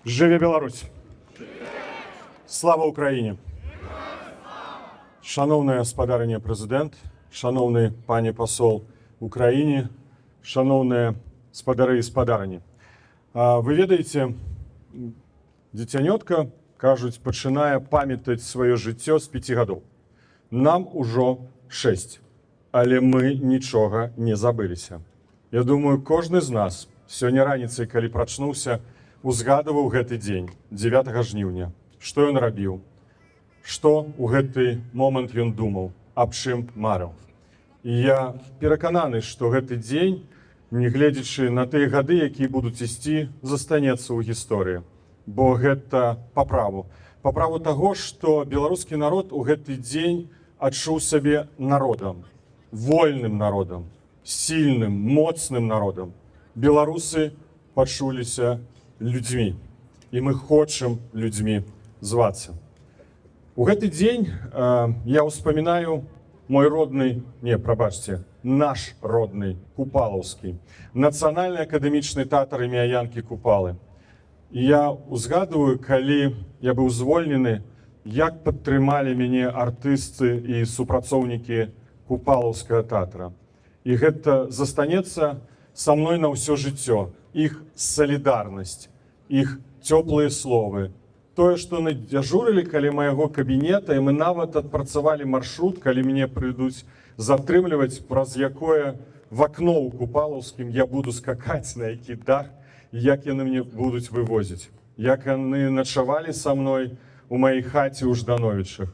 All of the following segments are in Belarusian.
Живе Беларусь! Слава Україні! Шановна спадарыня прэзідэнт, шановны пане пасол Украіне, шановныя спадары і спадарыні. Вы ведаеце, дзіцянётка, кажуць, пачынае памятаць сваё жыццё з 5 гадоў. Нам ужо 6, але мы нічога не забыліся. Я думаю, кожны з нас сёння раніцай, калі прачнуўся, узгадываў гэты дзень, 9 жніўня, што ён рабіў, што ў гэты момант ён думаў, аб чым марыў. І я перакананы, што гэты дзень, не гледзячы на тыя гады, якія будуць ісці, застанецца ў гісторыі. Бо гэта па праву таго, што беларускі народ у гэты дзень адчуў сабе народам, вольным народам, сильным, моцным народам. Беларусы пачуліся людзьмі, і мы хочам людзьмі звацца. У гэты дзень я ўспамінаю мой родны, наш родны Купалаўскі, нацыянальны акадэмічны тэатр імя Янкі Купалы. І я узгадываю, калі я быў звольнены, як падтрымалі мяне артысты і супрацоўнікі Купалаўскага тэатра. І гэта застанецца са мной на ўсё жыццё. Іх салідарнасць, іх цёплыя словы. Тое, што надзяжурылі каля майго кабінета, і мы нават адпрацавалі маршрут, калі мяне прыйдуць затрымліваць, праз якое в акно ў Купалаўскім я буду скакаць, на які дах, як яны мне будуць вывозіць. Як яны начавалі са мной у маёй хаце ў Ждановічах.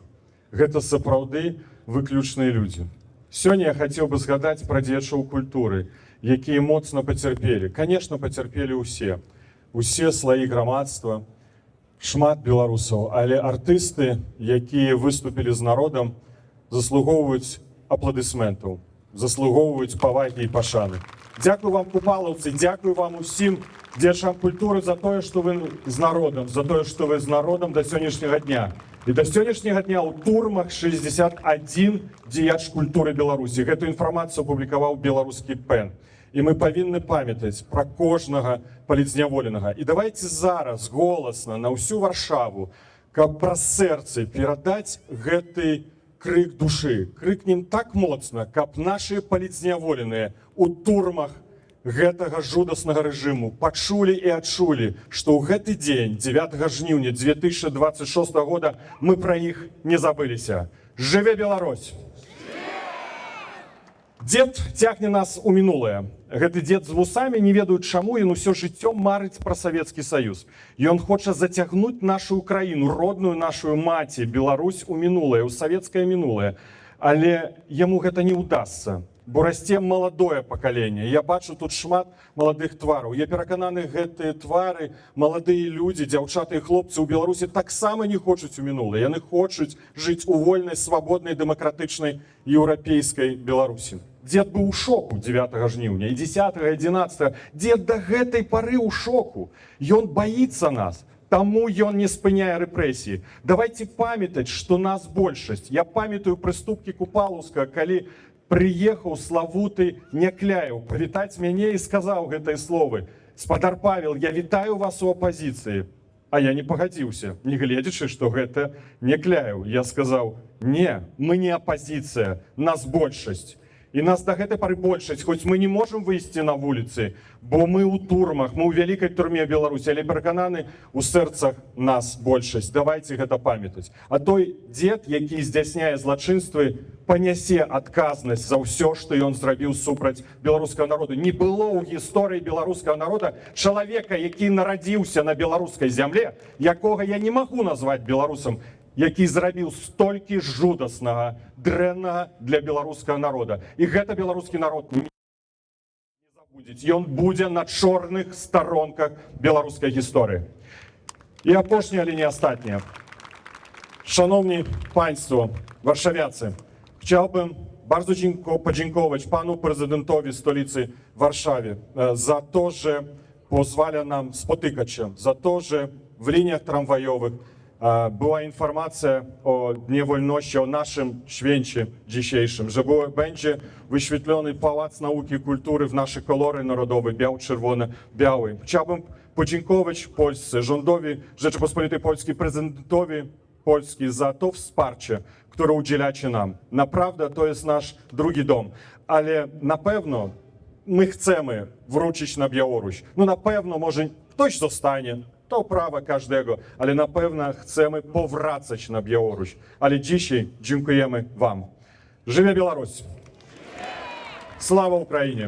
Гэта сапраўды выключныя людзі. Сёння я хацеў бы згадаць пра дзеячоў культуры, якія моцна пацярпелі. Конечно, пацярпелі ўсе. Усе слаі грамадства, шмат беларусаў, але артысты, якія выступілі з народам, заслугоўваюць апладысментаў, заслугоўваюць павагі і пашаны. Дзякую вам, купалаўцы, дзякую вам усім дзеячам культуры за тое, што вы з народам, за тое, што вы з народам да сённяшняга дня. І да сённяшняга дня ў турмах 61 дзеяч культуры Беларусі. Гэту інфармацыю апублікаваў беларускі ПЭН. І мы павінны памятаць пра кожнага палітзняволенага. І давайте зараз голасна на ўсю Варшаву, каб праз сэрцы перадаць гэты крык душы. Крыкнем так моцна, каб нашы палітзняволеныя у турмах гэтага жудаснага рэжыму пачулі і адчулі, што ў гэты дзень, 9 жніўня 2026 года, мы пра іх не забыліся. Жыве Беларусь! Дзед цягне нас у мінулае. Гэты дзед з вусамі, не ведаюць чаму, ён усё жыццё марыць пра Савецкі Саюз. Ён хоча зацягнуць нашу краіну, родную нашу маці, Беларусь у мінулае, у савецкае мінулае. Але яму гэта не ўдасца, бо расце маладое пакаленне. Я бачу тут шмат маладых твараў. Я перакананы, гэтыя твары, маладыя людзі, дзяўчаты і хлопцы ў Беларусі таксама не хочуць у мінулае. Яны хочуць жыць у вольнай, свабоднай, дэмакратычнай еўрапейскай Беларусі. Дзед быў у шоку 9 жніўня і 10, 11. Дзед да гэтай пары ў шоку. Ён баіцца нас, таму ён не спыняе рэпрэсіі. Давайте памятаць, што нас большасць. Я памятаю прыступкі Купалаўскага, калі прыехаў славуты Някляеў павітаць мяне і сказаў гэтыя словы: «Спадар Павел, я вітаю вас у апазіцыі». А я не пагадзіўся, не гледзячы, што гэта Някляеў. Я сказаў: «Не, мы не апазіцыя, нас большасць». І нас да гэтай пары большасць, хоць мы не можам выйсці на вуліцы, бо мы ў турмах, мы ў вялікай турме Беларусі, але перакананы, у сэрцах нас большасць. Давайте гэта памятаць. А той дзед, які здзяйсняе злачынствы, панясе адказнасць за ўсё, што ён зрабіў супраць беларускага народу. Не было ў гісторыі беларускага народа чалавека, які нарадзіўся на беларускай зямле, якога я не магу назваць беларусам, які зрабіў столькі жудаснага, дрэннага для беларускага народа. І гэта беларускі народ не забудзець. Ён будзе на чорных старонках беларускай гісторыі. І апошняе, але не астатняе. Шановні панство, варшавяцы, chciałbym bardzo podziękować panu prezydentowi stolicy Warszawie za to, że pozwala nam spotykać się, za to, że w liniach tramwajowych była informacja o Dniu Wolności, o naszym święcie dzisiejszym, że będzie wyświetlony Pałac Nauki i Kultury w nasze kolory narodowe, biało-czerwone, biały. Chciałbym podziękować Polsce, rządowi Rzeczypospolitej Polskiej, prezydentowi Polski za to wsparcie, które udzielacie nam. Naprawdę to jest nasz drugi dom, ale na pewno my chcemy wrócić na Białoruś. No na pewno może ktoś zostanie, to prawo każdego, ale na pewno chcemy powracać na Białoruś. Ale dzisiaj dziękujemy wam. Żyje Białoruś! Слава Україні!